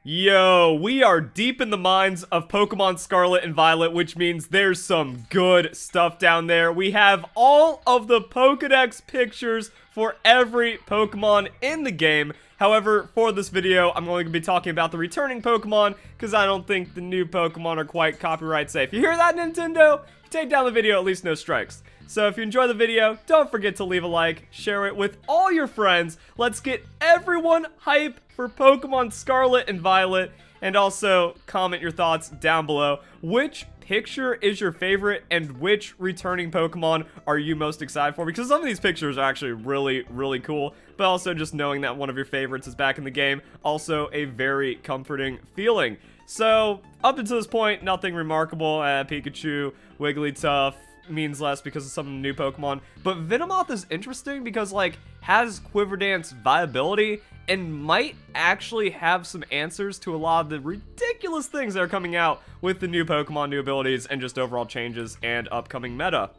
Yo, we are deep in the mines of Pokemon Scarlet and Violet, which means there's some good stuff down there. We have all of the Pokedex pictures for every Pokemon in the game. However, for this video, I'm only going to be talking about the returning Pokemon, because I don't think the new Pokemon are quite copyright safe. You hear that, Nintendo? Take down the video, at least no strikes. So if you enjoy the video, don't forget to leave a like, share it with all your friends. Let's get everyone hype for Pokemon Scarlet and Violet, and also comment your thoughts down below. Which picture is your favorite, and which returning Pokemon are you most excited for? Because some of these pictures are actually really cool, but also just knowing that one of your favorites is back in the game, also a very comforting feeling. So, up until this point, nothing remarkable. Pikachu, Wigglytuff means less because of some of the new Pokemon. But Venomoth is interesting because, like, has Quiver Dance viability and might actually have some answers to a lot of the ridiculous things that are coming out with the new Pokemon, new abilities, and just overall changes and upcoming meta.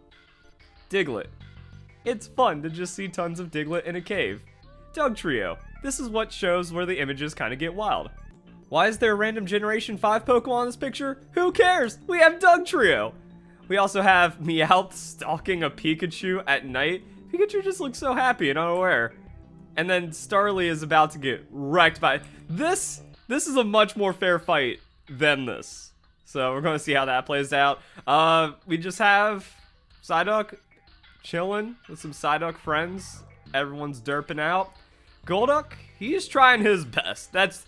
Diglett. It's fun to just see tons of Diglett in a cave. Dugtrio. This is what shows where the images kind of get wild. Why is there a random Generation 5 Pokemon in this picture? Who cares? We have Dugtrio! We also have Meowth stalking a Pikachu at night. Pikachu just looks so happy and unaware. And then Starly is about to get wrecked by... This is a much more fair fight than this. So we're going to see how that plays out. We just have Psyduck chilling with some Psyduck friends. Everyone's derping out. Golduck, he's trying his best. That's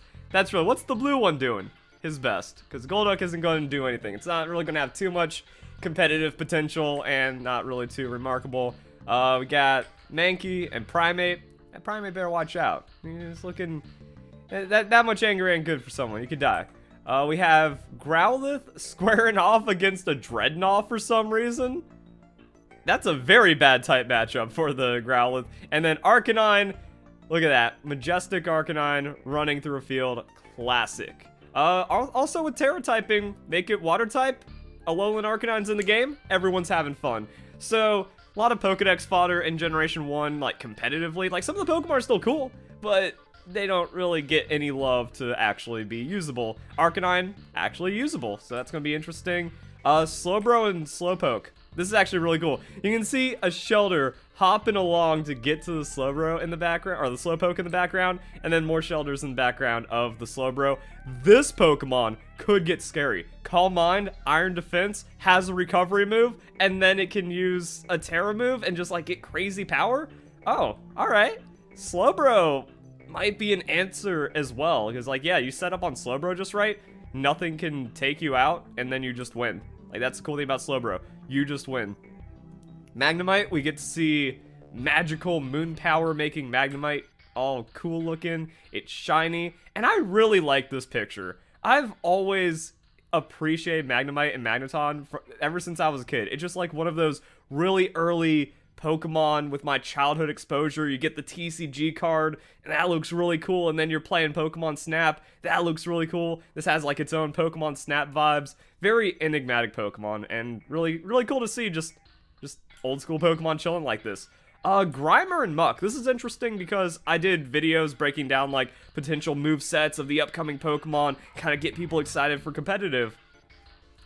really... What's the blue one doing? His best. Because Golduck isn't going to do anything. It's not really going to have too much competitive potential and not really too remarkable. We got Mankey and Primate. That Primate better watch out. He's looking... That much anger ain't good for someone. You could die. We have Growlithe squaring off against a Dreadnought for some reason. That's a very bad type matchup for the Growlithe. And then Arcanine. Look at that. Majestic Arcanine running through a field. Classic. Also with Terra typing, make it water type. Alolan Arcanine's in the game. Everyone's having fun. So, a lot of Pokedex fodder in Generation 1, like, competitively. Like, some of the Pokemon are still cool, but they don't really get any love to actually be usable. Arcanine, actually usable, so that's going to be interesting. Slowbro and Slowpoke. This is actually really cool. You can see a Shelter hopping along to get to the Slowbro in the background, or the Slowpoke in the background, and then more Shelters in the background of the Slowbro. This Pokemon could get scary. Calm Mind, Iron Defense, has a recovery move, and then it can use a Terra move and just, like, get crazy power? Oh, alright. Slowbro might be an answer as well, because, like, yeah, you set up on Slowbro just right, nothing can take you out, and then you just win. Like, that's the cool thing about Slowbro. You just win. Magnemite, we get to see magical moon power making Magnemite all cool looking. It's shiny, and I really like this picture. I've always appreciated Magnemite and Magneton ever since I was a kid. It's just like one of those really early Pokemon with my childhood exposure. You get the TCG card, and that looks really cool, and then you're playing Pokemon Snap. That looks really cool. This has like its own Pokemon Snap vibes. Very enigmatic Pokemon, and really cool to see just old school Pokemon chilling like this. Grimer and Muck. This is interesting because I did videos breaking down like potential movesets of the upcoming Pokemon, kind of get people excited for competitive.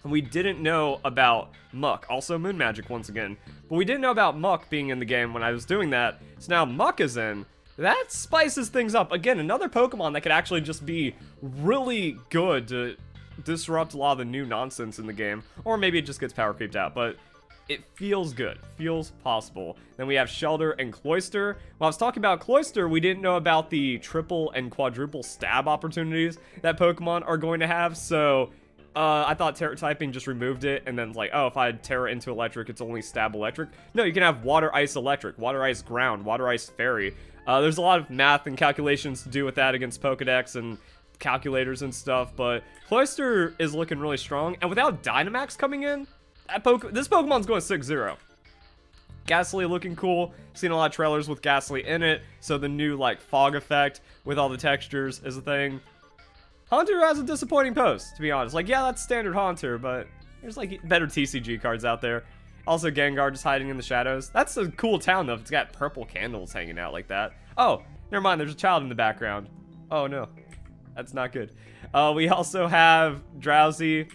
And we didn't know about Muck, also Moon Magic once again. But we didn't know about Muck being in the game when I was doing that. So now Muck is in. That spices things up. Again, another Pokemon that could actually just be really good to disrupt a lot of the new nonsense in the game. Or maybe it just gets power creeped out, but it feels good. Feels possible. Then we have Shelter and Cloyster. When I was talking about Cloyster, we didn't know about the triple and quadruple stab opportunities that Pokemon are going to have, so I thought Terra typing just removed it, and then it's like, oh, if I had Terra into Electric, it's only stab Electric. No, you can have Water, Ice, Electric, Water, Ice, Ground, Water, Ice, Fairy. There's a lot of math and calculations to do with that against Pokedex and calculators and stuff, but Cloyster is looking really strong, and without Dynamax coming in, this Pokemon's going 6-0. Ghastly looking cool. Seen a lot of trailers with Ghastly in it, so the new, like, fog effect with all the textures is a thing. Haunter has a disappointing post, to be honest. Like, yeah, that's standard Haunter, but there's, like, better TCG cards out there. Also, Gengar just hiding in the shadows. That's a cool town, though, if it's got purple candles hanging out like that. Oh, never mind, there's a child in the background. Oh, no. That's not good. We also have Drowsy.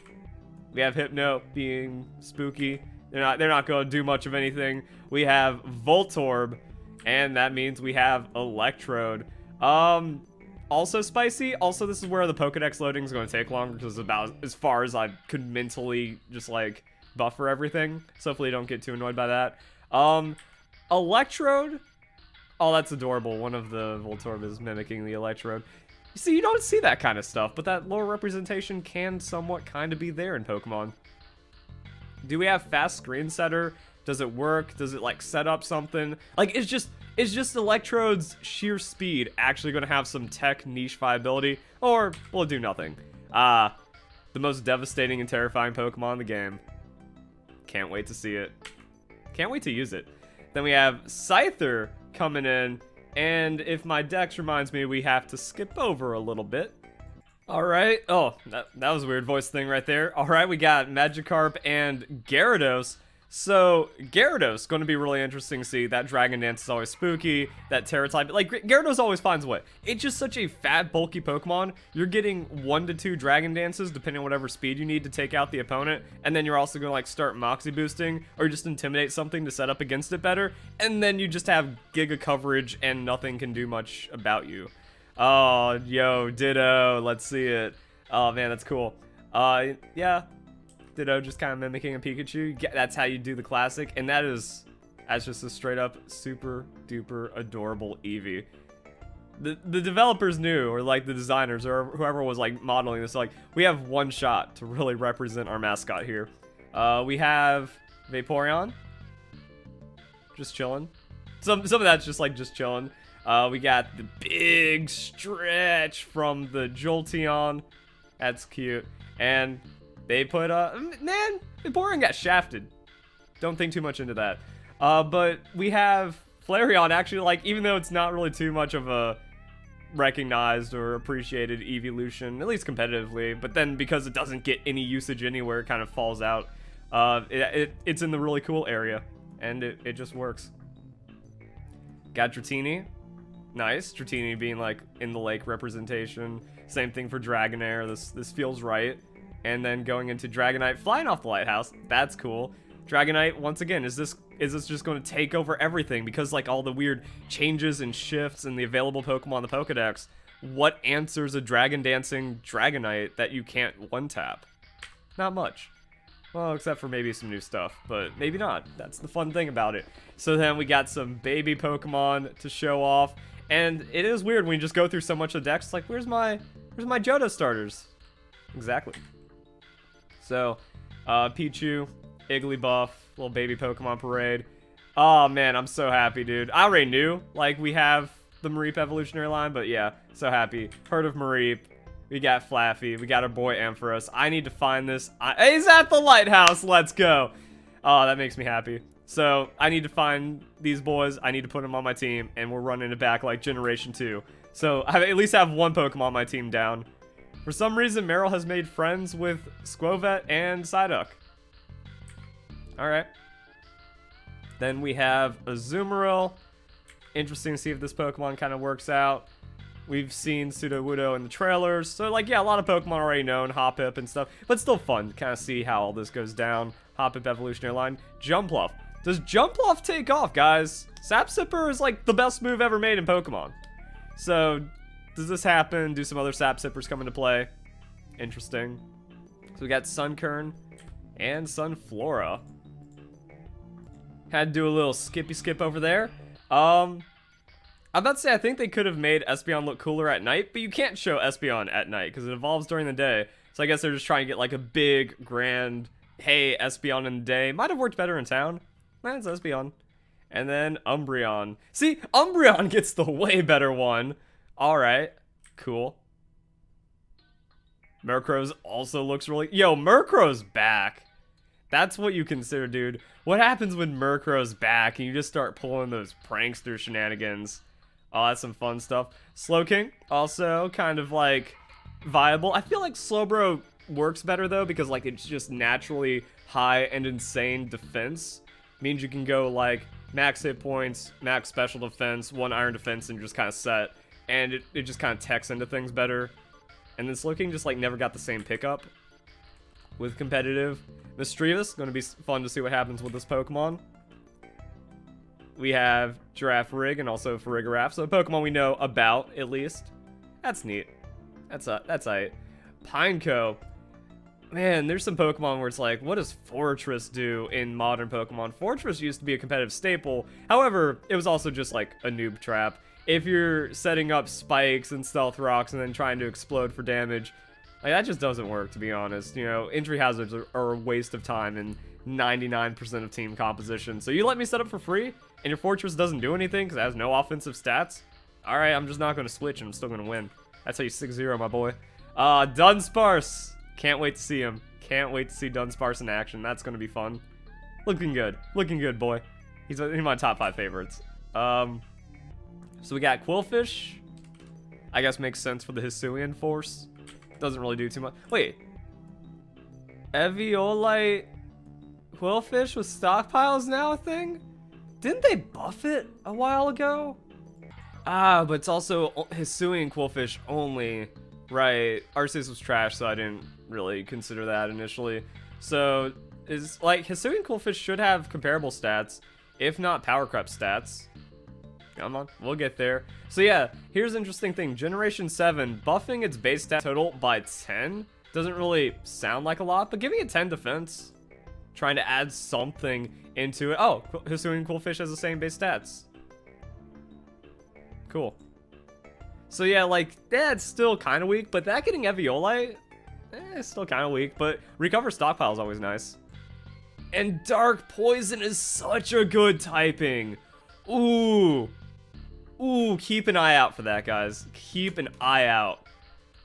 We have Hypno being spooky. They're not going to do much of anything. We have Voltorb, and that means we have Electrode. Also spicy. Also, this is where the Pokedex loading is going to take longer because it's about as far as I could mentally just like buffer everything. So hopefully you don't get too annoyed by that. Electrode. Oh, that's adorable. One of the Voltorb is mimicking the Electrode. You see, you don't see that kind of stuff, but that lower representation can somewhat kind of be there in Pokemon. Do we have fast screen setter? Does it work? Does it like set up something? Like, is just Electrode's sheer speed actually going to have some tech niche viability, or will it do nothing? The most devastating and terrifying Pokemon in the game. Can't wait to see it. Can't wait to use it. Then we have Scyther coming in, and if my dex reminds me, we have to skip over a little bit. Alright, oh, that was a weird voice thing right there. Alright, we got Magikarp and Gyarados. So, Gyarados, going to be really interesting to see. That Dragon Dance is always spooky, that Terra type, like, Gyarados always finds a way. It's just such a fat, bulky Pokemon. You're getting 1 to 2 Dragon Dances, depending on whatever speed you need to take out the opponent, and then you're also going to, like, start Moxie boosting, or just intimidate something to set up against it better, and then you just have Giga coverage, and nothing can do much about you. Oh, yo, Ditto, let's see it. Oh, man, that's cool. Yeah. Ditto just kind of mimicking a Pikachu. That's how you do the classic, and that's just a straight up super duper adorable Eevee. The developers knew, or like the designers, or whoever was like modeling this, like, we have one shot to really represent our mascot here. We have Vaporeon, just chilling. Some of that's just like chilling. We got the big stretch from the Jolteon. That's cute. And they put, man, Vaporeon got shafted. Don't think too much into that. But we have Flareon, actually, like, even though it's not really too much of a recognized or appreciated evolution, at least competitively, but then because it doesn't get any usage anywhere, it kind of falls out. It's in the really cool area, and it just works. Got Dratini. Nice. Dratini being, like, in the lake representation. Same thing for Dragonair. This feels right. And then going into Dragonite, flying off the lighthouse. That's cool. Dragonite, once again, is this just going to take over everything? Because, like, all the weird changes and shifts and the available Pokemon in the Pokedex, what answers a Dragon Dancing Dragonite that you can't one-tap? Not much. Well, except for maybe some new stuff, but maybe not. That's the fun thing about it. So then we got some baby Pokemon to show off. And it is weird when you just go through so much of the decks. It's like, where's my Johto starters? Exactly. So, Pichu, Igglybuff, little baby Pokemon parade. Oh, man, I'm so happy, dude. I already knew, like, we have the Mareep evolutionary line, but yeah, so happy. Heard of Mareep. We got Flaffy. We got our boy Ampharos. I need to find this. He's at the lighthouse. Let's go. Oh, that makes me happy. So, I need to find these boys. I need to put them on my team, and we're running it back like Generation 2. So, I at least have one Pokemon on my team down. For some reason, Meryl has made friends with Squovet and Psyduck. Alright. Then we have Azumarill. Interesting to see if this Pokemon kind of works out. We've seen Sudowoodo in the trailers. So, like, yeah, a lot of Pokemon already known, Hoppip and stuff. But still fun to kind of see how all this goes down. Hoppip evolutionary line. Jumpluff. Does Jumpluff take off, guys? Sapsipper is, like, the best move ever made in Pokemon. So, does this happen? Do some other Sapsippers come into play? Interesting. So we got Sunkern and Sunflora. Had to do a little skippy skip over there. I'm about to say I think they could have made Espeon look cooler at night, but you can't show Espeon at night because it evolves during the day. So I guess they're just trying to get like a big, grand, hey, Espeon in the day. Might have worked better in town. It's Espeon. And then Umbreon. See, Umbreon gets the way better one. Alright, cool. Murkrow's also looks really... Yo, Murkrow's back. That's what you consider, dude. What happens when Murkrow's back and you just start pulling those prankster shenanigans? Oh, that's some fun stuff. Slowking, also kind of like viable. I feel like Slowbro works better though because like it's just naturally high and insane defense. Means you can go like max hit points, max special defense, 1 iron defense, and just kind of set. And it just kind of techs into things better. And this looking just like never got the same pickup with competitive. Mischievous, going to be fun to see what happens with this Pokemon. We have Giraffe Rig and also Farigiraf, so a Pokemon we know about, at least. That's neat. That's aight. Pineco. Man, there's some Pokemon where it's like, what does Fortress do in modern Pokemon? Fortress used to be a competitive staple. However, it was also just like a noob trap. If you're setting up spikes and stealth rocks and then trying to explode for damage, like, that just doesn't work, to be honest. You know, entry hazards are a waste of time in 99% of team composition. So you let me set up for free, and your Fortress doesn't do anything because it has no offensive stats? Alright, I'm just not going to switch and I'm still going to win. That's how you 6-0, my boy. Dunsparce. Can't wait to see him. Can't wait to see Dunsparce in action. That's going to be fun. Looking good. Looking good, boy. He's in my top 5 favorites. So we got Quillfish. I guess makes sense for the Hisuian force. Doesn't really do too much. Wait. Eviolite Quillfish with stockpiles now a thing? Didn't they buff it a while ago? Ah, but it's also Hisuian Quillfish only. Right. Arceus was trash, so I didn't really consider that initially. So, is like Hisuian Quillfish should have comparable stats, if not power creep stats. Come on, we'll get there. So yeah, here's an interesting thing. Generation 7, buffing its base stat total by 10 doesn't really sound like a lot, but giving it 10 defense, trying to add something into it. Oh, Hisuian Quillfish has the same base stats. Cool. So yeah, like, that's still kind of weak, but that getting Eviolite, still kind of weak, but recover stockpile is always nice. And Dark Poison is such a good typing. Ooh. Ooh, keep an eye out for that, guys. Keep an eye out.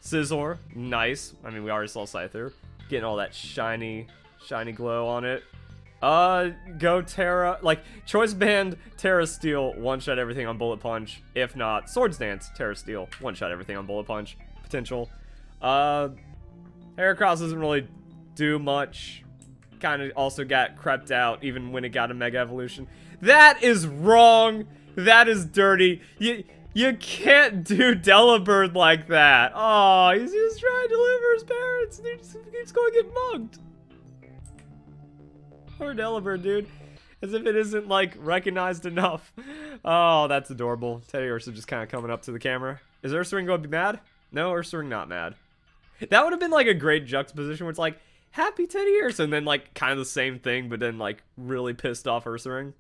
Scizor, nice. I mean, we already saw Scyther. Getting all that shiny glow on it. Go Terra, like, Choice Band, Terra Steel, one-shot everything on Bullet Punch. If not, Swords Dance, Terra Steel, one-shot everything on Bullet Punch. Potential. Heracross doesn't really do much. Kind of also got crept out, even when it got a Mega Evolution. That is wrong! That is dirty. You can't do Delibird like that. Oh, he's just trying to deliver his parents, and he's going to get mugged. Poor Delibird, dude. As if it isn't, like, recognized enough. Oh, that's adorable. Teddy Ursa just kind of coming up to the camera. Is Ursaring going to be mad? No, Ursaring not mad. That would have been, like, a great juxtaposition where it's like, happy Teddy Ursa, and then, like, kind of the same thing, but then, like, really pissed off Ursaring.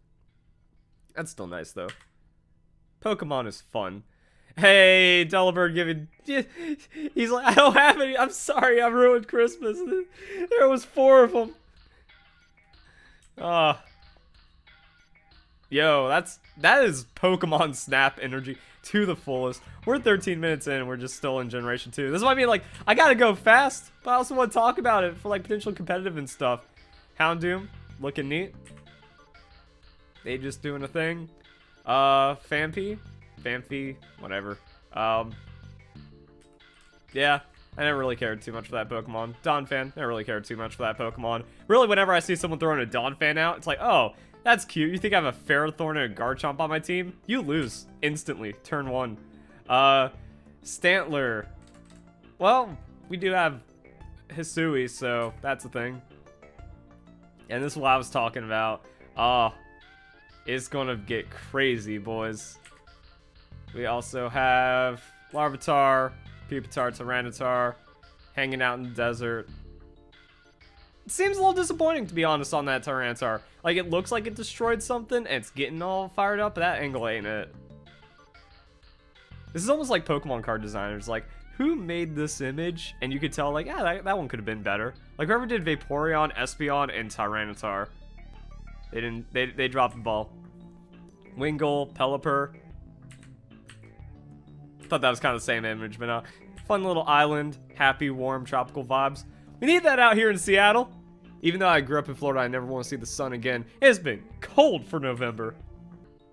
That's still nice, though. Pokemon is fun. Hey, Delibird giving... He's like, I don't have any. I'm sorry, I ruined Christmas. There was 4 of them. Yo, that is Pokemon Snap energy to the fullest. We're 13 minutes in, and we're just still in Generation 2. This is what I mean, like, I gotta go fast, but I also want to talk about it for, like, potential competitive and stuff. Houndoom, looking neat. They just doing a thing. Phanpy, whatever. Yeah, I never really cared too much for that Pokemon. Donphan, never really cared too much for that Pokemon. Really, whenever I see someone throwing a Donphan out, it's like, oh, that's cute. You think I have a Ferrothorn and a Garchomp on my team? You lose instantly, turn 1. Stantler. Well, we do have Hisui, so that's a thing. And this is what I was talking about. It's gonna get crazy, boys. We also have Larvitar, Pupitar, Tyranitar, hanging out in the desert. It seems a little disappointing, to be honest, on that Tyranitar. Like, it looks like it destroyed something, and it's getting all fired up, but that angle ain't it. This is almost like Pokemon card designers. Like, who made this image? And you could tell, like, yeah, that one could have been better. Like, whoever did Vaporeon, Espeon, and Tyranitar. They dropped the ball. Wingull, Pelipper. Thought that was kind of the same image, but fun little island, happy, warm, tropical vibes. We need that out here in Seattle. Even though I grew up in Florida, I never want to see the sun again. It's been cold for November.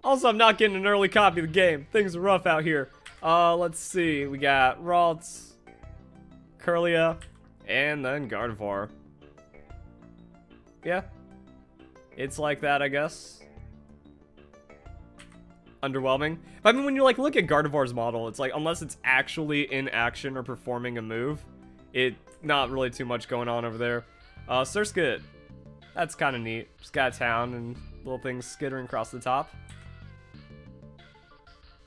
Also, I'm not getting an early copy of the game. Things are rough out here. Let's see. We got Ralts, Curlia, and then Gardevoir. Yeah. It's like that, I guess. underwhelming. But I mean, when you like look at Gardevoir's model, it's like unless it's actually in action or performing a move, it not really too much going on over there. Surskit, that's kind of neat. Just got a town and little things skittering across the top.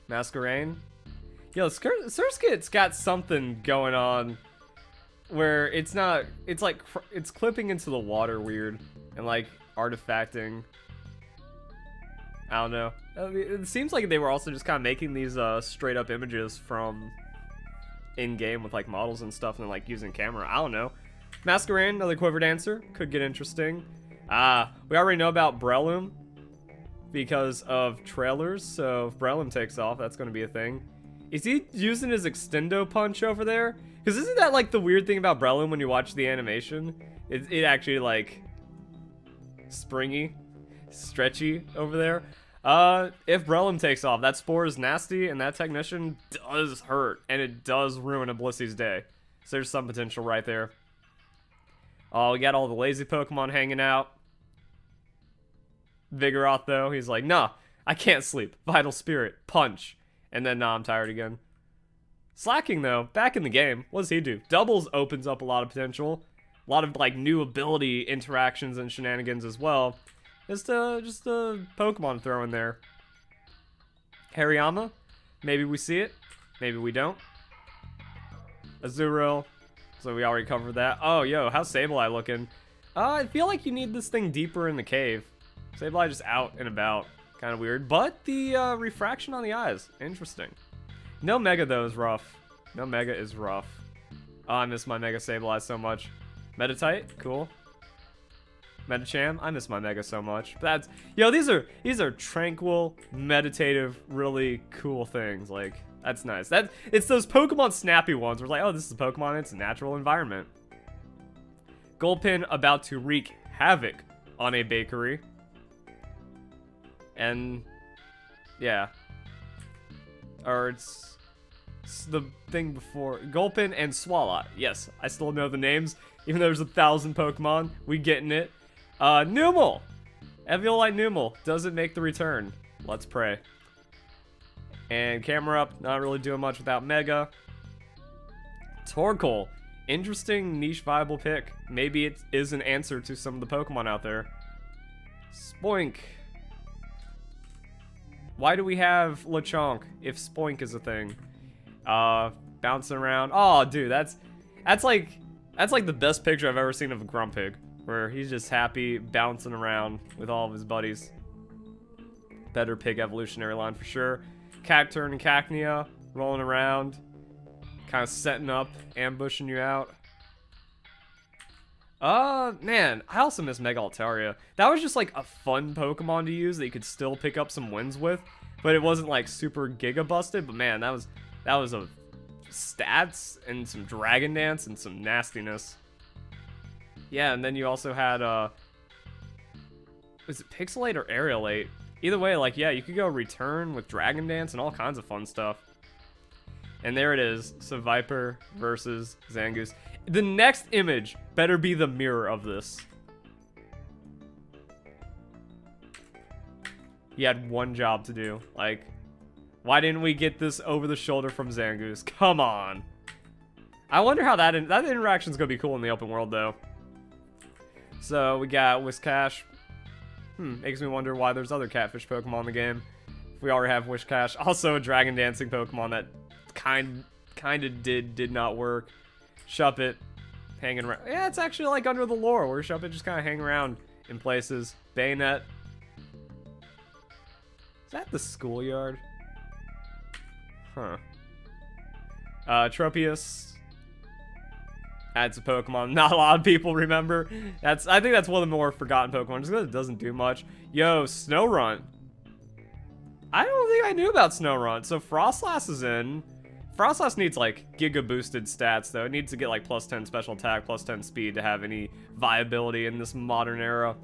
Masquerain. Yo, Surskit's got something going on where it's not, it's like, it's clipping into the water weird and like artifacting. I don't know. It seems like they were also just kind of making these straight up images from in-game with like models and stuff and then like using camera. I don't know. Masquerain, another Quiver Dancer. Could get interesting. We already know about Breloom because of trailers, so if Breloom takes off, that's going to be a thing. Is he using his Extendo Punch over there? Because isn't that like the weird thing about Breloom when you watch the animation? It actually like springy, stretchy over there. If Breloom takes off, that Spore is nasty and that Technician does hurt and it does ruin a Blissey's day. So there's some potential right there. Oh, we got all the lazy Pokemon hanging out. Vigoroth though, he's like, nah, I can't sleep. Vital Spirit, punch. And then, nah, I'm tired again. Slacking though, back in the game, what does he do? Doubles opens up a lot of potential. A lot of like new ability interactions and shenanigans as well. Just a Pokemon throw in there. Hariyama, maybe we see it, maybe we don't. Azurill, so we already covered that. Oh, yo, how's Sableye looking? I feel like you need this thing deeper in the cave. Sableye just out and about, kind of weird. But the refraction on the eyes, interesting. No Mega though is rough. No Mega is rough. Oh, I miss my Mega Sableye so much. Meditite, cool. Medicham, I miss my Mega so much. But that's, yo, these are tranquil, meditative, really cool things. Like, that's nice. It's those Pokemon snappy ones where it's like, oh, this is a Pokemon, it's a natural environment. Gulpin about to wreak havoc on a bakery. And yeah. Or it's the thing before. Gulpin and Swalot. Yes, I still know the names. Even though there's 1,000 Pokemon, we getting it. Numel! Eviolite Numel doesn't make the return. Let's pray. And camera up, not really doing much without Mega. Torkoal, interesting niche viable pick. Maybe it is an answer to some of the Pokemon out there. Spoink. Why do we have Lechonk if Spoink is a thing? Bouncing around. Oh, dude, that's like the best picture I've ever seen of a Grumpig, where he's just happy bouncing around with all of his buddies. Better pig evolutionary line for sure. Cacturne and Cacnea rolling around, kind of setting up, ambushing you out. Man, I also miss Mega Altaria. That was just like a fun Pokemon to use that you could still pick up some wins with, but it wasn't like super giga busted. But man, that was a stats and some Dragon Dance and some nastiness. Yeah, and then you also had was it Pixelate or Aerialate? Either way, like, yeah, you could go Return with Dragon Dance and all kinds of fun stuff. And there it is. So Viper versus Zangoose. The next image better be the mirror of this. He had one job to do. Like, why didn't we get this over the shoulder from Zangoose? Come on. I wonder how that interaction's gonna be cool in the open world, though. So we got Whiscash. Makes me wonder why there's other catfish Pokemon in the game. If we already have Whiscash. Also a Dragon Dancing Pokemon that kinda did not work. Shuppet, hanging around. Yeah, it's actually like under the lore, where Shuppet just kind of hang around in places. Bayonet. Is that the schoolyard? Huh. Tropius. Adds a Pokemon not a lot of people remember. I think that's one of the more forgotten Pokemon, just because it doesn't do much. Yo, Snorunt. I don't think I knew about Snorunt. So Frostlass is in. Frostlass needs like giga boosted stats though. It needs to get like plus 10 special attack, plus 10 speed to have any viability in this modern era.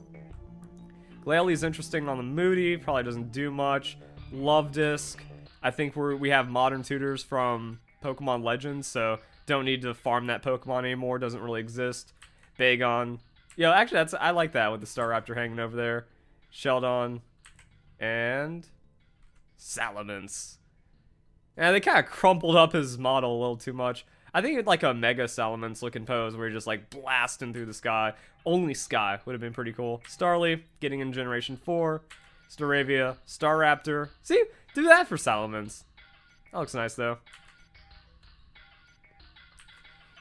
Glalie interesting on the Moody, probably doesn't do much. Love Disc. I think we have modern tutors from Pokemon Legends, so don't need to farm that Pokemon anymore. Doesn't really exist. Bagon. Yo, actually I like that with the Staraptor hanging over there. Sheldon and Salamence. Yeah, they kind of crumpled up his model a little too much. I think it's like a Mega Salamence looking pose where you're just like blasting through the sky. Only sky would have been pretty cool. Starly, getting in Generation 4. Staravia, Staraptor. See, do that for Salamence. That looks nice though.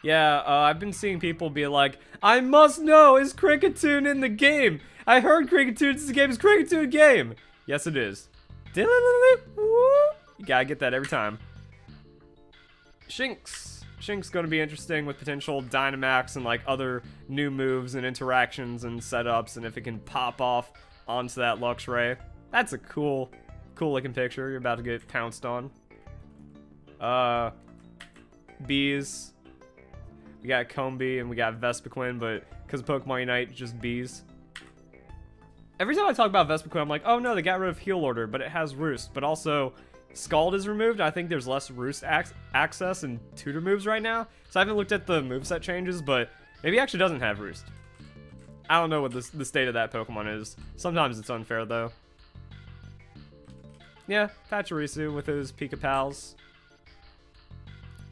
Yeah, I've been seeing people be like, I must know, is Kricketune in the game? I heard Kricketune in the game. Is Kricketune a game? Yes, it is. You gotta get that every time. Shinx. Shinx gonna be interesting with potential Dynamax and like other new moves and interactions and setups, and if it can pop off onto that Luxray. That's a cool looking picture. You're about to get pounced on. Bees. We got Combee and we got Vespiquen, but because of Pokemon Unite, just bees. Every time I talk about Vespiquen, I'm like, oh no, they got rid of Heal Order, but it has Roost. But also, Scald is removed. I think there's less Roost access and Tutor moves right now. So I haven't looked at the moveset changes, but maybe it actually doesn't have Roost. I don't know what the state of that Pokemon is. Sometimes it's unfair, though. Yeah, Pachirisu with his Pika Pals.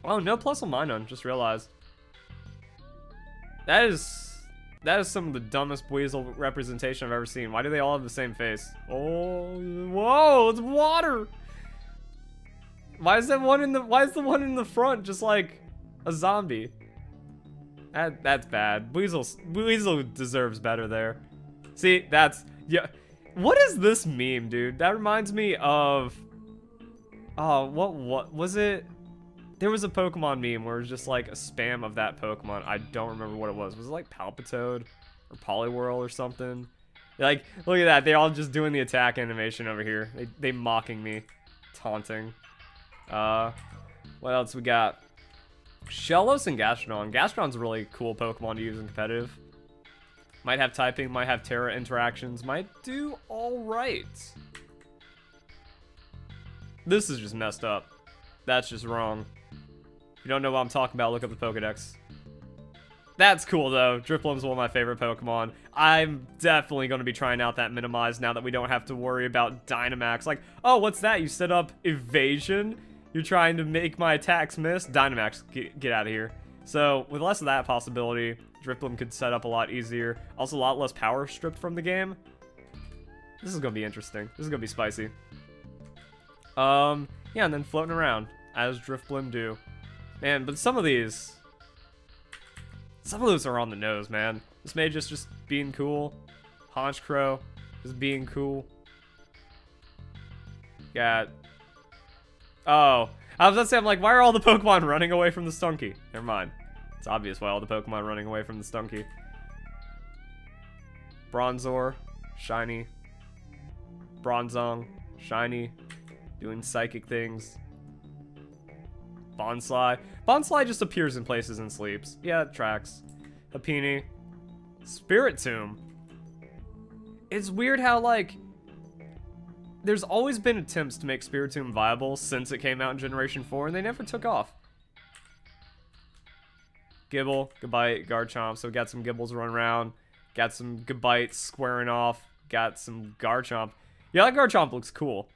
Oh, no plus on Minun, just realized. That is some of the dumbest Weasel representation I've ever seen. Why do they all have the same face? Oh, whoa, it's water! Why is the one in the front just like a zombie? That's bad. Weasel deserves better there. See, yeah. What is this meme, dude? That reminds me of, oh, what was it? There was a Pokemon meme where it was just like a spam of that Pokemon. I don't remember what it was. Was it like Palpitoad or Poliwhirl or something? Like, look at that. They're all just doing the attack animation over here. They mocking me, taunting. What else we got? Shellos and Gastrodon. Gastrodon's a really cool Pokemon to use in competitive. Might have typing, might have Terra interactions, might do alright. This is just messed up. That's just wrong. If you don't know what I'm talking about, look up the Pokedex. That's cool though. Drifloon's one of my favorite Pokemon. I'm definitely going to be trying out that Minimize now that we don't have to worry about Dynamax. Like, oh, what's that? You set up Evasion? You're trying to make my attacks miss? Dynamax, get out of here. So, with less of that possibility, Drifloon could set up a lot easier. Also, a lot less power stripped from the game. This is going to be interesting. This is going to be spicy. Yeah, and then floating around, as Drifloon do. Man, but some of those are on the nose, man. This may just being cool. Honchkrow, just being cool. Got... Oh, I was about to say, I'm like, why are all the Pokemon running away from the Stunky? Never mind. It's obvious why all the Pokemon are running away from the Stunky. Bronzor, shiny. Bronzong, shiny. Doing psychic things. Bonsly. Bonsly just appears in places and sleeps. Yeah, it tracks. Happiny. Spiritomb. It's weird how, like, there's always been attempts to make Spiritomb viable since it came out in Generation 4, and they never took off. Gibble, Gabite, Garchomp. So we got some Gibbles running around. Got some Gabites squaring off. Got some Garchomp. Yeah, that Garchomp looks cool.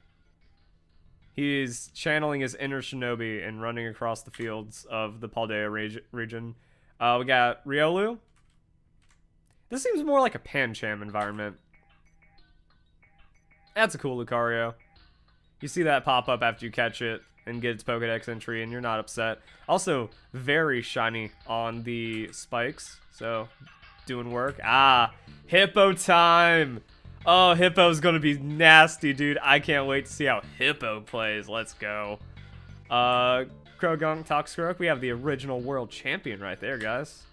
He's channeling his inner Shinobi and running across the fields of the Paldea region. We got Riolu. This seems more like a Pancham environment. That's a cool Lucario. You see that pop up after you catch it and get its Pokedex entry, and you're not upset. Also, very shiny on the spikes, so doing work. Ah, Hippo time! Oh, Hippo's gonna be nasty, dude. I can't wait to see how Hippo plays. Let's go. Krogunk, Toxicroak. We have the original world champion right there, guys.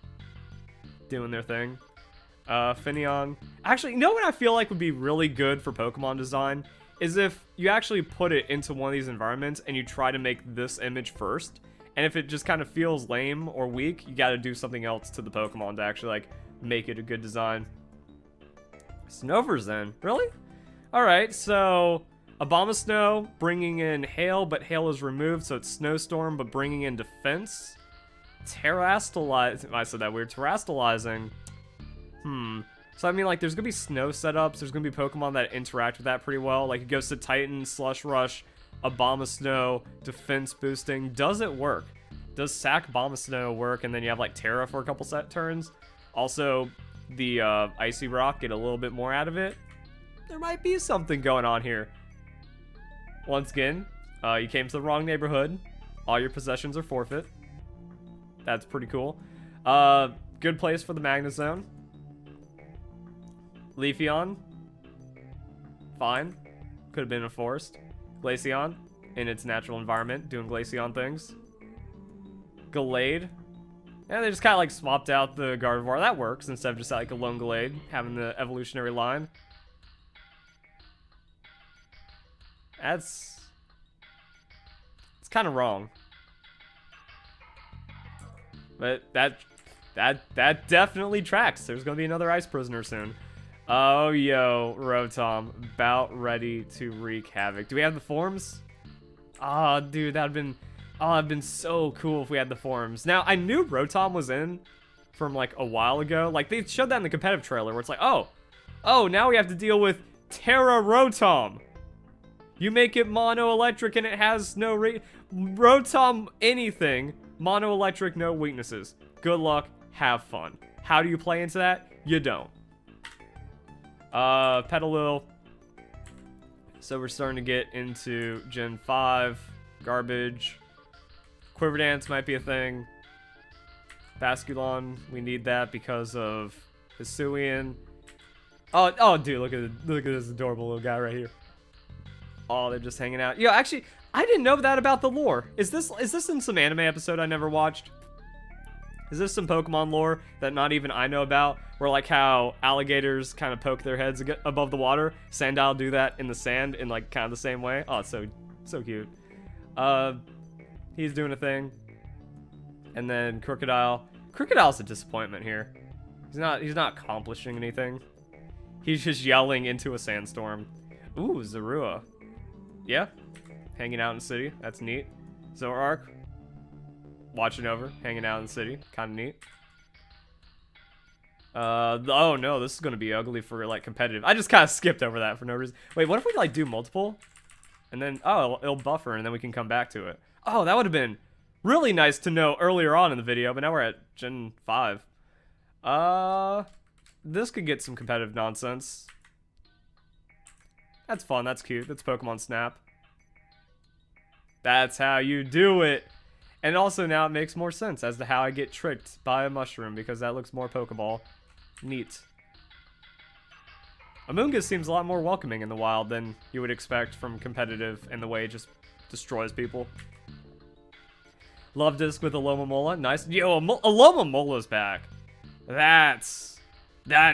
Doing their thing. Finneon. Actually, you know what I feel like would be really good for Pokemon design? Is if you actually put it into one of these environments and you try to make this image first. And if it just kind of feels lame or weak, you gotta do something else to the Pokemon to actually, like, make it a good design. Snoverzen. Really? Alright, so Abomasnow bringing in Hail, but Hail is removed, so it's Snowstorm, but bringing in Defense. Terrastalizing. I said that weird. Terrastalizing. So, I mean, like, there's going to be snow setups. There's going to be Pokemon that interact with that pretty well. Like, it goes to Titan, Slush Rush, Abomasnow, Defense Boosting. Does it work? Does Sack Abomasnow work? And then you have, like, Terra for a couple set turns. Also, the Icy Rock, get a little bit more out of it. There might be something going on here. Once again, you came to the wrong neighborhood. All your possessions are forfeit. That's pretty cool. Good place for the Magnezone. Leafeon. Fine. Could have been a forest. Glaceon. In its natural environment, doing Glaceon things. Gallade. And they just kind of like swapped out the Gardevoir. That works instead of just like a lone Gallade having the evolutionary line. It's kind of wrong. But that definitely tracks. There's gonna be another Ice Prisoner soon. Oh, yo, Rotom, about ready to wreak havoc. Do we have the forms? Oh, dude, that'd been so cool if we had the forms. Now, I knew Rotom was in from like a while ago. Like, they showed that in the competitive trailer where it's like, oh, now we have to deal with Terra Rotom. You make it mono electric and it has no Rotom anything. Mono electric, no weaknesses. Good luck, have fun. How do you play into that? You don't. Petalil. So we're starting to get into Gen 5. Garbage. Quiver Dance might be a thing. Basculon, we need that because of Hisuian. Oh, dude, look at this adorable little guy right here. Oh, they're just hanging out. Yo, actually, I didn't know that about the lore. Is this in some anime episode I never watched? Is this some Pokemon lore that not even I know about? Where like how alligators kind of poke their heads above the water. Sandile do that in the sand in like kind of the same way. Oh, it's so cute. He's doing a thing. And then Crocodile. Crocodile's a disappointment here. He's not accomplishing anything. He's just yelling into a sandstorm. Ooh, Zorua. Yeah. Hanging out in the city. That's neat. Zoroark. Watching over. Hanging out in the city. Kind of neat. Oh no, this is going to be ugly for like competitive. I just kind of skipped over that for no reason. Wait, what if we like do multiple? And then, oh, it'll buffer and then we can come back to it. Oh, that would have been really nice to know earlier on in the video, but now we're at Gen 5. This could get some competitive nonsense. That's fun, that's cute. That's Pokemon Snap. That's how you do it. And also now it makes more sense as to how I get tricked by a mushroom, because that looks more Pokeball. Neat. Amoonguss seems a lot more welcoming in the wild than you would expect from competitive, and the way it just destroys people. Love Disc with Alomomola. Nice. Yo, Alomomola's back. That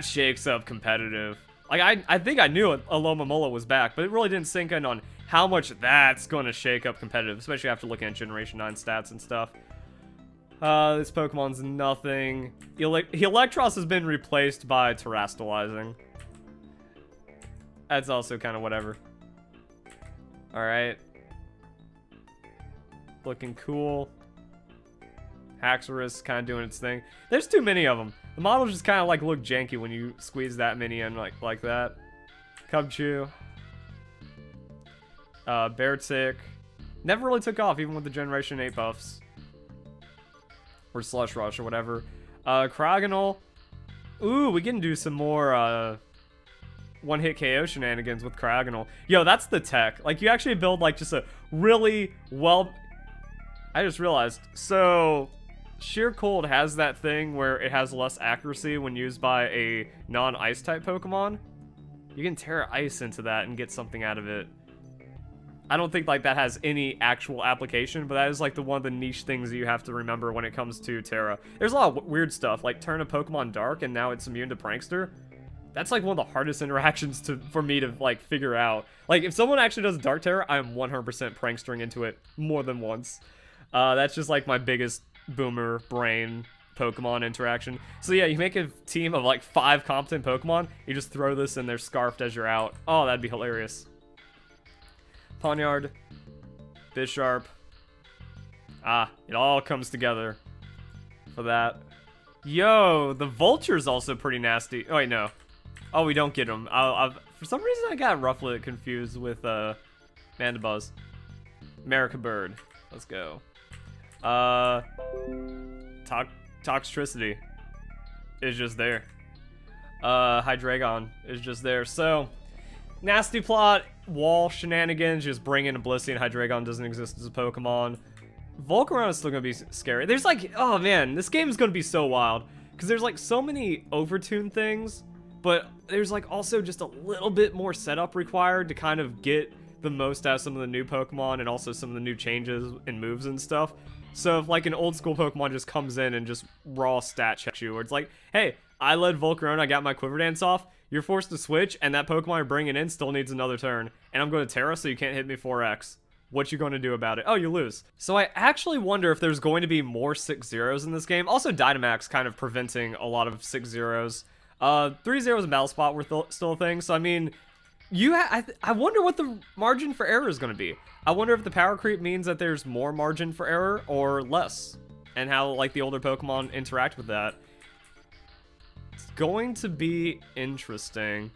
shakes up competitive. Like, I think I knew Alomomola was back, but it really didn't sink in on how much that's going to shake up competitive, especially after looking at Generation 9 stats and stuff. This Pokemon's nothing. Electros has been replaced by Terastallizing. That's also kind of whatever. Alright. Looking cool. Haxorus kind of doing its thing. There's too many of them. The models just kind of like look janky when you squeeze that many in like that. Cubchoo. Beartick. Never really took off even with the Generation 8 buffs. Or Slush Rush or whatever. Cryogonal. Ooh, we can do some more one-hit KO shenanigans with Cryogonal. Yo, that's the tech. Like, you actually build like just a really well... I just realized. So, Sheer Cold has that thing where it has less accuracy when used by a non-ice type Pokemon. You can tear ice into that and get something out of it. I don't think like that has any actual application, but that is like one of the niche things that you have to remember when it comes to Terra. There's a lot of weird stuff, like turn a Pokemon dark and now it's immune to Prankster. That's like one of the hardest interactions for me to like figure out. Like if someone actually does Dark Terror, I am 100% Prankstering into it more than once. That's just like my biggest boomer brain Pokemon interaction. So yeah, you make a team of like 5 competent Pokemon, you just throw this in there scarfed as you're out. Oh, that'd be hilarious. Pawniard, Bisharp. Ah, it all comes together for that. Yo, the Vulture's also pretty nasty. Oh wait, no. Oh, we don't get them. For some reason, I got roughly confused with Mandibuzz. America Bird. Let's go. Toxtricity is just there. Hydreigon is just there. So, nasty plot, wall shenanigans, just bring in Blissey and Hydreigon doesn't exist as a Pokemon. Volcarona is still gonna be scary. There's like, oh man, this game is gonna be so wild. Because there's like so many overtuned things, but there's like also just a little bit more setup required to kind of get the most out of some of the new Pokemon and also some of the new changes and moves and stuff. So if like an old school Pokemon just comes in and just raw stat checks you, where it's like, hey, I led Volcarona, I got my Quiver Dance off, you're forced to switch, and that Pokemon you're bringing in still needs another turn, and I'm going to Terra so you can't hit me 4x. What you going to do about it? Oh, you lose. So I actually wonder if there's going to be more 6-0s in this game. Also, Dynamax kind of preventing a lot of 6-0s. 3-0s in Battle Spot were still a thing, so I mean, I wonder what the margin for error is going to be. I wonder if the power creep means that there's more margin for error or less, and how like the older Pokemon interact with that. It's going to be interesting.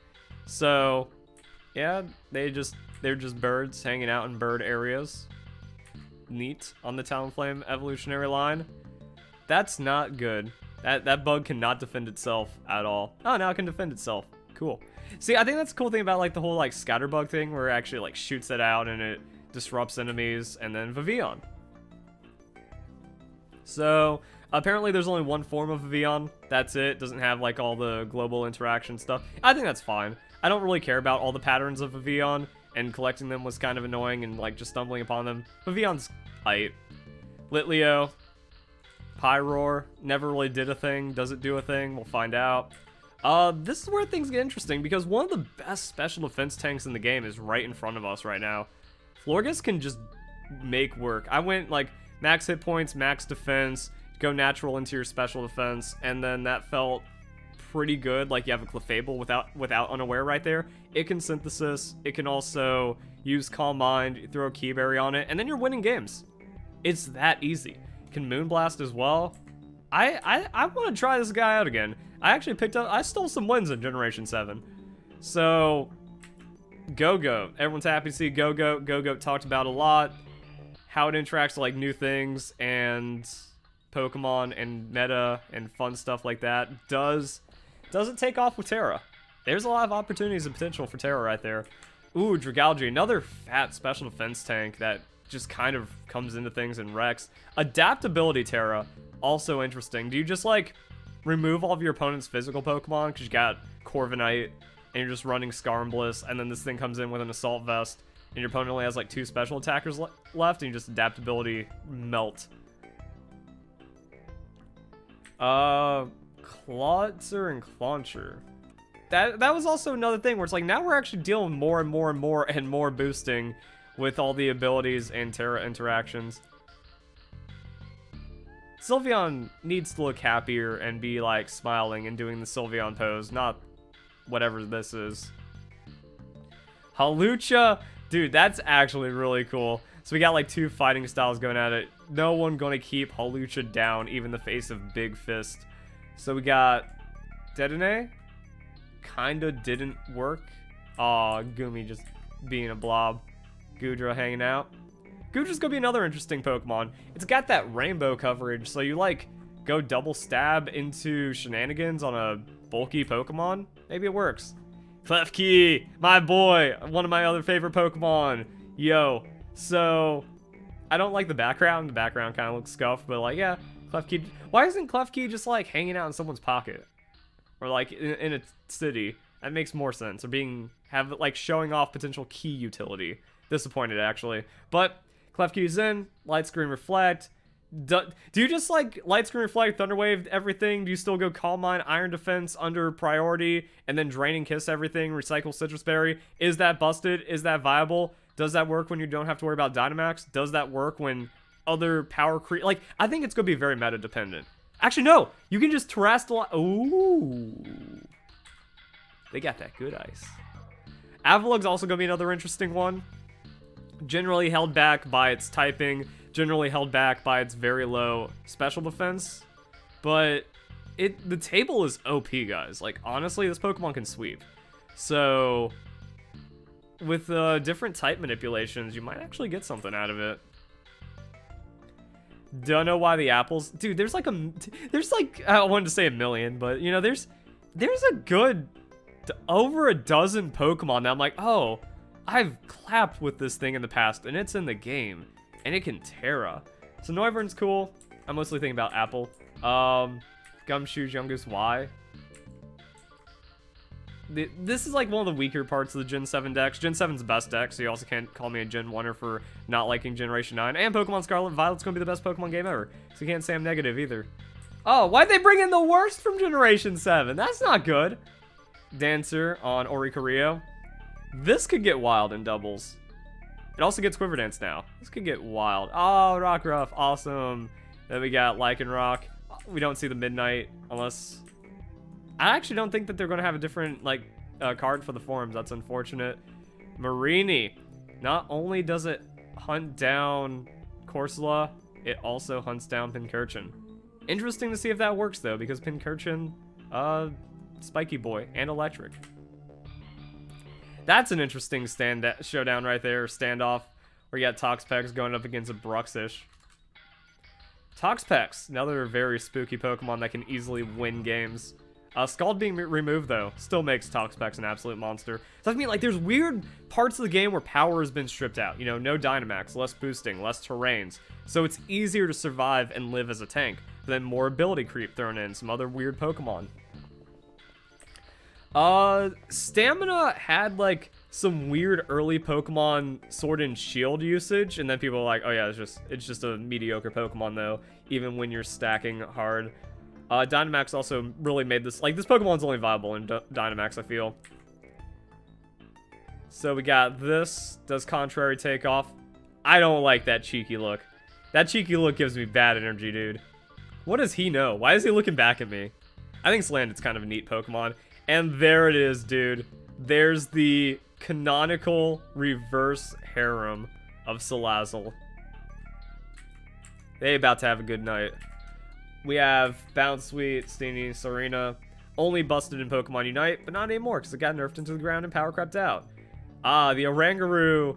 So, yeah, they're just birds hanging out in bird areas. Neat on the Talonflame evolutionary line. That's not good. That bug cannot defend itself at all. Oh, now it can defend itself. Cool. See, I think that's the cool thing about like the whole like scatterbug thing, where it actually like shoots it out and it disrupts enemies, and then Vivillon. So apparently there's only one form of Vivillon. That's it. Doesn't have like all the global interaction stuff. I think that's fine. I don't really care about all the patterns of Vivillon, and collecting them was kind of annoying and like just stumbling upon them. Vivillon's height. Litleo. Pyroar. Never really did a thing. Does it do a thing? We'll find out. This is where things get interesting, because one of the best special defense tanks in the game is right in front of us right now. Florges can just make work. I went like max hit points, max defense, go natural into your special defense, and then that felt pretty good. Like you have a Clefable without Unaware right there. It can Synthesis. It can also use Calm Mind, throw a Keyberry on it, and then you're winning games. It's that easy. Can Moonblast as well. I want to try this guy out again. I stole some wins in Generation 7. So, Go-Go. Everyone's happy to see Go-Go. Go-Go talked about a lot. How it interacts with like new things and Pokemon and meta and fun stuff like that. Does it take off with Terra? There's a lot of opportunities and potential for Terra right there. Ooh, Dragalge, another fat special defense tank that just kind of comes into things and wrecks. Adaptability Terra, also interesting. Do you just like remove all of your opponent's physical Pokemon because you got Corviknight and you're just running Scar and Bliss, and then this thing comes in with an Assault Vest and your opponent only has like 2 special attackers left, and you just adaptability melt. Clawitzer and Clauncher. That was also another thing where it's like now we're actually dealing more and more and more and more boosting with all the abilities and Terra interactions. Sylveon needs to look happier and be like smiling and doing the Sylveon pose, not whatever this is. Hawlucha, dude, that's actually really cool. So we got like 2 fighting styles going at it. No one gonna keep Hawlucha down, even the face of Big Fist. So we got Dedenne. Kinda didn't work. Aw, Gumi just being a blob. Goodra hanging out. Goodra's gonna be another interesting Pokemon. It's got that rainbow coverage, so you like go double stab into shenanigans on a bulky Pokemon. Maybe it works. Klefki, my boy, one of my other favorite Pokemon. Yo, so I don't like the background. The background kind of looks scuffed, but like, yeah, Klefki. Why isn't Klefki just like hanging out in someone's pocket? Or like in a city? That makes more sense. Or have like showing off potential key utility. Disappointed actually. But Klefki's in, Light Screen Reflect. Do you just like Light Screen Reflect, Thunder Wave everything? Do you still go Calm Mind, Iron Defense under priority, and then Draining Kiss everything, recycle Citrus Berry? Is that busted? Is that viable? Does that work when you don't have to worry about Dynamax? Does that work when other power like, I think it's gonna be very meta dependent. Actually, no! You can just Terrestrialize. Ooh. They got that good ice. Avalug's also gonna be another interesting one. Generally held back by its typing, generally held back by its very low special defense, but the table is OP, guys. Like, honestly, this Pokemon can sweep. So, with different type manipulations, you might actually get something out of it. Don't know why the apples... Dude, there's like, I wanted to say a million, but, you know, there's a good... over a dozen Pokemon that I'm like, oh, I've clapped with this thing in the past, and it's in the game, and it can Terra. So Noivern's cool. I'm mostly thinking about Apple. Gumshoe, Jungus, Y. This is like one of the weaker parts of the Gen 7 decks. Gen 7's the best deck, so you also can't call me a Gen 1er for not liking Generation 9. And Pokemon Scarlet and Violet's gonna be the best Pokemon game ever, so you can't say I'm negative either. Oh, why'd they bring in the worst from Generation 7? That's not good. Dancer on Oricorio. This could get wild in doubles. It also gets Quiver Dance now. This could get wild. Oh, Rockruff, awesome. Then we got Lycanroc. We don't see the Midnight unless... I actually don't think that they're going to have a different, like, card for the forms. That's unfortunate. Marini. Not only does it hunt down Corsola, it also hunts down Pincurchin. Interesting to see if that works, though, because Pincurchin, spiky boy, and electric. That's an interesting showdown right there, standoff, where you got Toxapex going up against a Bruxish. Toxapex, another very spooky Pokemon that can easily win games. Scald being removed, though, still makes Toxapex an absolute monster. So I mean, like, there's weird parts of the game where power has been stripped out. You know, no Dynamax, less boosting, less terrains. So it's easier to survive and live as a tank. But then more ability creep thrown in, some other weird Pokemon. Stamina had, like, some weird early Pokemon Sword and Shield usage, and then people are like, oh yeah, it's just a mediocre Pokemon, though, even when you're stacking hard. Dynamax also really made this, like, this Pokemon's only viable in Dynamax, I feel. So we got this, does Contrary take off? I don't like that cheeky look. That cheeky look gives me bad energy, dude. What does he know? Why is he looking back at me? I think Slandit's kind of a neat Pokemon. And there it is, dude. There's the canonical reverse harem of Salazzle. They about to have a good night. We have Bounsweet, Steenie, Serena. Only busted in Pokemon Unite, but not anymore because it got nerfed into the ground and power crept out. The Oranguru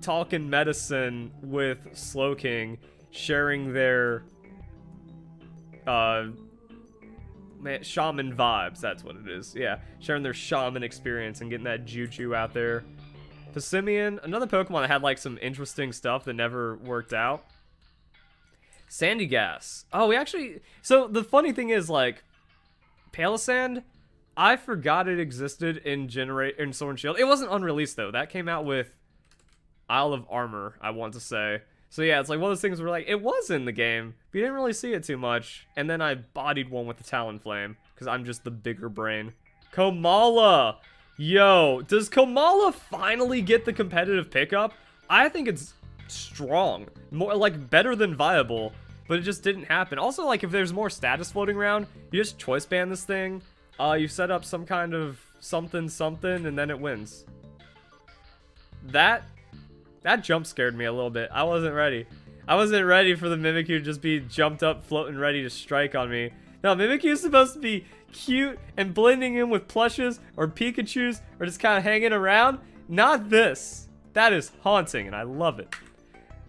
talking medicine with Slowking, sharing their shaman vibes, that's what it is. Yeah, sharing their shaman experience and getting that Juju out there. Passimian, another Pokemon that had like some interesting stuff that never worked out. Sandygas. Oh, we actually... So, the funny thing is, like, Palisand, I forgot it existed in Sword and Shield. It wasn't unreleased, though. That came out with Isle of Armor, I want to say. So, yeah, it's like one of those things where, like, it was in the game, but you didn't really see it too much. And then I bodied one with the Talonflame, because I'm just the bigger brain. Komala! Yo, does Komala finally get the competitive pickup? I think it's strong. More, like, better than viable. But it just didn't happen. Also, like, if there's more status floating around, you just choice ban this thing. You set up some kind of something, and then it wins. That jump scared me a little bit. I wasn't ready. I wasn't ready for the Mimikyu to just be jumped up, floating, ready to strike on me. Now, Mimikyu is supposed to be cute and blending in with plushes or Pikachus or just kind of hanging around. Not this. That is haunting, and I love it.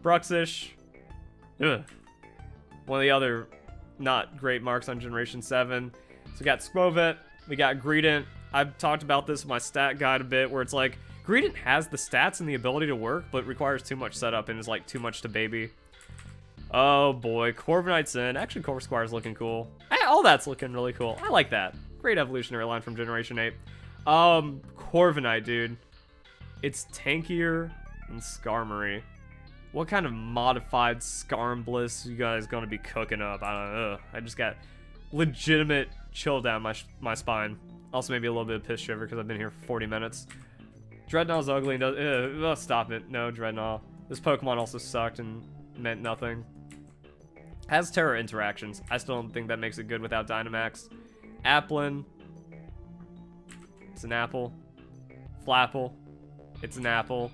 Bruxish. Ugh. One of the other not great marks on Generation 7. So we got Skwovet, we got Greedent. I've talked about this in my stat guide a bit, where it's like, Greedent has the stats and the ability to work, but requires too much setup and is like too much to baby. Oh boy, Corviknight's in. Actually, Corvisquire's looking cool. All that's looking really cool. I like that. Great evolutionary line from Generation 8. Corviknight, dude. It's tankier than Skarmory. What kind of modified Scarm Bliss you guys gonna be cooking up? I don't know. I just got legitimate chill down my spine. Also maybe a little bit of piss shiver because I've been here for 40 minutes. Dreadnought's ugly and does... oh, stop it. No, Dreadnought. This Pokemon also sucked and meant nothing. Has Terra interactions. I still don't think that makes it good without Dynamax. Applin. It's an apple. Flapple. It's an apple.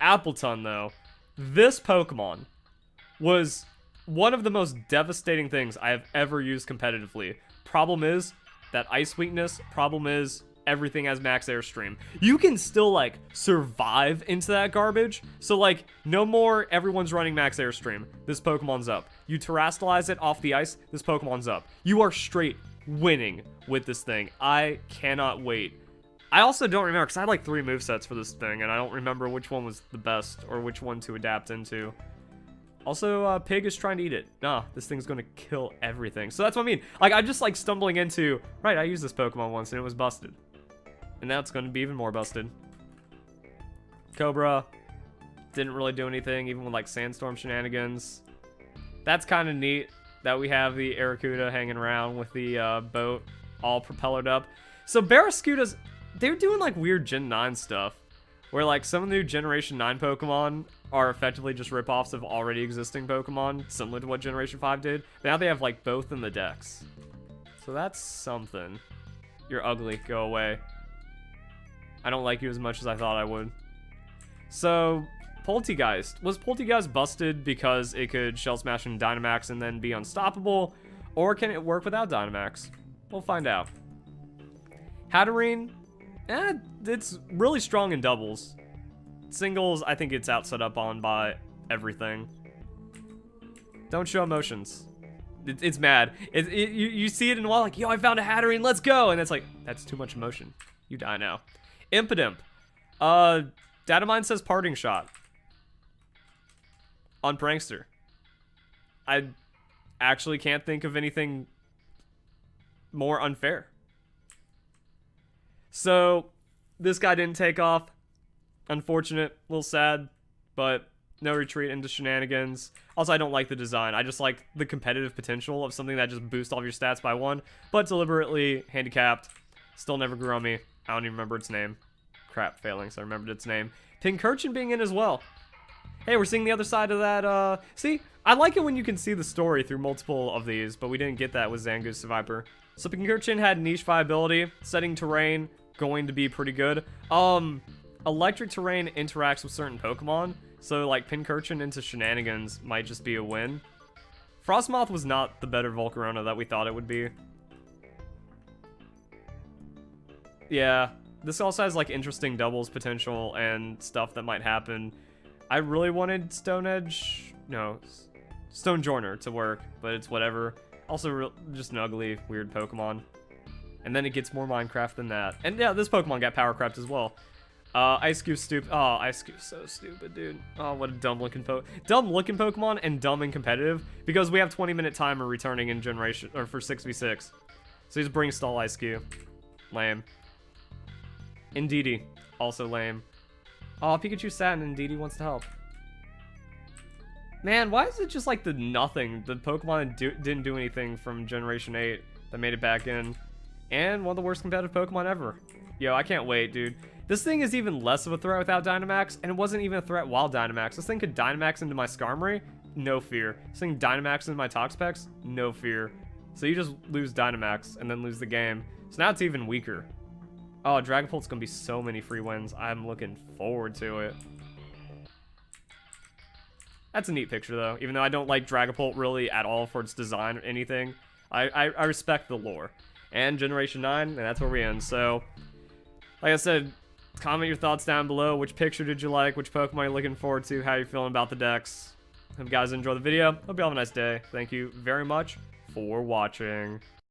Appleton, though. This Pokemon was one of the most devastating things I have ever used competitively. Problem is that ice weakness. Problem is everything has max airstream. You can still, like, survive into that garbage. So, like, no more everyone's running max airstream. This Pokemon's up. You terrastallize it off the ice. This Pokemon's up. You are straight winning with this thing. I cannot wait. I also don't remember, because I had, like, 3 movesets for this thing, and I don't remember which one was the best or which one to adapt into. Also, Pig is trying to eat it. Nah, this thing's gonna kill everything. So that's what I mean. Like, I'm just, like, stumbling into, right, I used this Pokemon once, and it was busted. And now it's gonna be even more busted. Cobra didn't really do anything, even with, like, Sandstorm shenanigans. That's kind of neat that we have the Arrokuda hanging around with the boat all propellered up. So Barraskewda's, they're doing, like, weird Gen 9 stuff. Where, like, some of the new Generation 9 Pokemon are effectively just ripoffs of already existing Pokemon, similar to what Generation 5 did. But now they have, like, both in the decks. So that's something. You're ugly. Go away. I don't like you as much as I thought I would. So, Poltegeist. Was Poltegeist busted because it could Shell Smash and Dynamax and then be unstoppable? Or can it work without Dynamax? We'll find out. Hatterene. It's really strong in doubles. Singles, I think it's outset up on by everything. Don't show emotions. It's mad. You see it in a while, like, yo, I found a Hatterene, let's go! And it's like, that's too much emotion. You die now. Impidimp. Datamine says Parting Shot. On Prankster. I actually can't think of anything more unfair. So, this guy didn't take off. Unfortunate, a little sad, but no retreat into shenanigans. Also, I don't like the design. I just like the competitive potential of something that just boosts all of your stats by 1, but deliberately handicapped. Still never grew on me. I don't even remember its name. Crap, failing, so I remembered its name. Pincurchin being in as well. Hey, we're seeing the other side of that, see? I like it when you can see the story through multiple of these, but we didn't get that with Zangoose Viper. So Pincurchin had niche viability, setting terrain, going to be pretty good. Electric terrain interacts with certain Pokemon, so like Pincurchin into shenanigans might just be a win. Frostmoth was not the better Volcarona that we thought it would be. Yeah, this also has like interesting doubles potential and stuff that might happen. I really wanted Stone Journer to work, but it's whatever. Also just an ugly, weird Pokemon. And then it gets more Minecraft than that. And yeah, this Pokemon got power crept as well. Ice-Cube's stupid. Oh, Ice-Cube's so stupid, dude. Oh, what a dumb-looking Pokemon and dumb and competitive. Because we have 20-minute timer returning in Generation, or for 6v6. So he's bring stall Ice-Cube. Lame. Indeedee. Also lame. Oh, Pikachu sat and Indeedee wants to help. Man, why is it just like the nothing? The Pokemon didn't do anything from Generation 8 that made it back in. And one of the worst competitive Pokemon ever. Yo, I can't wait, dude. This thing is even less of a threat without Dynamax, and it wasn't even a threat while Dynamax. This thing could Dynamax into my Skarmory, no fear. This thing Dynamax into my Toxapex, no fear. So you just lose Dynamax and then lose the game. So now it's even weaker. Oh, Dragapult's gonna be so many free wins. I'm looking forward to it. That's a neat picture, though. Even though I don't like Dragapult really at all for its design or anything, I respect the lore. And Generation 9, and that's where we end. So, like I said, comment your thoughts down below. Which picture did you like? Which Pokemon are you looking forward to? How are you feeling about the decks? Hope you guys enjoy the video. Hope you all have a nice day. Thank you very much for watching.